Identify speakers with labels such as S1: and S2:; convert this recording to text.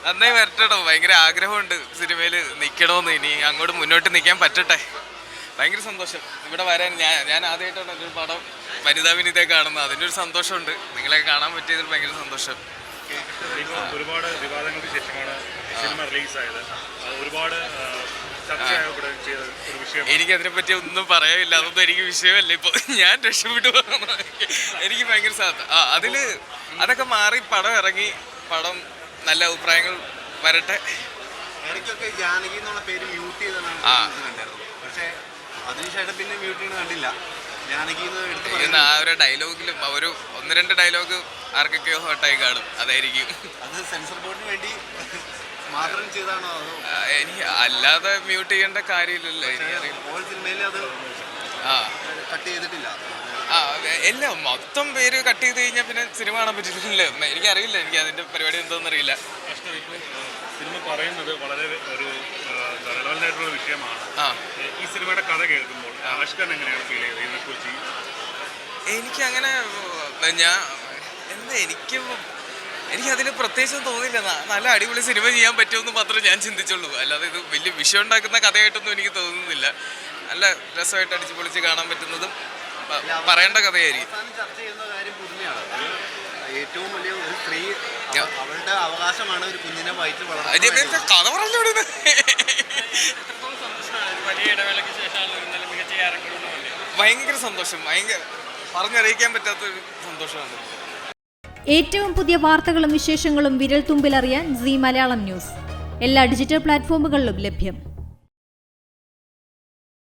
S1: നന്നായി വരട്ടോ. ഭയങ്കര ആഗ്രഹമുണ്ട് സിനിമയിൽ നിൽക്കണമെന്ന്. ഇനി അങ്ങോട്ട് മുന്നോട്ട് നിൽക്കാൻ പറ്റട്ടെ. ഭയങ്കര സന്തോഷം ഇവിടെ വരാൻ. ഞാൻ ആദ്യമായിട്ടാണ് ഒരു പടം വനിതാ വിനീതയെ കാണുന്നത്. അതിൻ്റെ ഒരു സന്തോഷമുണ്ട്. നിങ്ങളെ കാണാൻ പറ്റിയതിൽ ഭയങ്കര സന്തോഷം.
S2: ഒരുപാട് വിവാദങ്ങൾക്ക് ശേഷമാണ് സിനിമ റിലീസായത്. ഒരുപാട്
S1: എനിക്കതിനെ പറ്റി ഒന്നും പറയാനില്ല. അതൊന്നും എനിക്ക് വിഷയമല്ല. ഇപ്പോൾ ഞാൻ രക്ഷപ്പെട്ടു പോകുന്നു. എനിക്ക് ഭയങ്കര അതിൽ അതൊക്കെ മാറി പടം ഇറങ്ങി. പടം നല്ല അഭിപ്രായങ്ങൾ വരട്ടെ.
S3: ഇടയ്ക്കൊക്കെ ജാനകി എന്നുള്ള പേര് മ്യൂട്ട് ചെയ്തതാണ് പക്ഷേ അതിനുശേഷം പിന്നെ മ്യൂട്ട് ചെയ്യുന്നത് കണ്ടില്ല.
S1: ആ ഒരു ഡയലോഗിലും ഒരു 1-2 ഡയലോഗ് ആർക്കൊക്കെയോ ഹോട്ടായി കാണും. അതായിരിക്കും.
S3: അത് സെൻസർ ബോർഡിന് വേണ്ടി മാത്രം ചെയ്താണോ?
S1: എനിക്ക് അല്ലാതെ മ്യൂട്ട് ചെയ്യേണ്ട കാര്യമില്ലല്ലോ.
S3: കട്ട് ചെയ്തിട്ടില്ല.
S1: എല്ലാം മൊത്തം പേര് കട്ട് ചെയ്ത് കഴിഞ്ഞാൽ പിന്നെ സിനിമ കാണാൻ പറ്റില്ലല്ലോ. എനിക്കറിയില്ല. എനിക്ക് അതിന്റെ പരിപാടി എന്താണെന്നറിയില്ല.
S2: സിനിമ പറയുന്നത് വളരെ ഒരു റെലവൻ്റായിട്ടുള്ള വിഷയമാണ്. ഈ സിനിമയുടെ കഥ കേൾക്കുമ്പോൾ ആഷ്കൻ എങ്ങനെയാണ് ഫീൽ ചെയ്തത് ഇതിനെക്കുറിച്ച്?
S1: എനിക്കങ്ങനെ എനിക്കതിൽ പ്രത്യേകിച്ചൊന്നും തോന്നില്ല. നല്ല അടിപൊളി സിനിമ ചെയ്യാൻ പറ്റുമെന്ന് മാത്രമേ ഞാൻ ചിന്തിച്ചുള്ളൂ. അല്ലാതെ ഇത് വലിയ വിഷയം ഉണ്ടാക്കുന്ന കഥയായിട്ടൊന്നും എനിക്ക് തോന്നുന്നില്ല. നല്ല രസമായിട്ട് അടിച്ചു പൊളിച്ച് കാണാൻ പറ്റുന്നതും പറയേണ്ട കഥയായിരിക്കും.
S3: ഏറ്റവും വലിയ ഒരു സ്ത്രീ അവളുടെ അവകാശമാണ് ഒരു കുഞ്ഞിനെ വയറ്റിൽ വളർത്തുന്നത്.
S1: കഥ പറഞ്ഞോളൂ. ഭയങ്കര സന്തോഷം. പറഞ്ഞറിയിക്കാൻ പറ്റാത്തൊരു സന്തോഷമാണ്.
S4: ഏറ്റവും പുതിയ വാർത്തകളും വിശേഷങ്ങളും വിരൽ തുമ്പിലറിയാൻ സീ മലയാളം ന്യൂസ് എല്ലാ ഡിജിറ്റൽ പ്ലാറ്റ്ഫോമുകളിലും ലഭ്യം.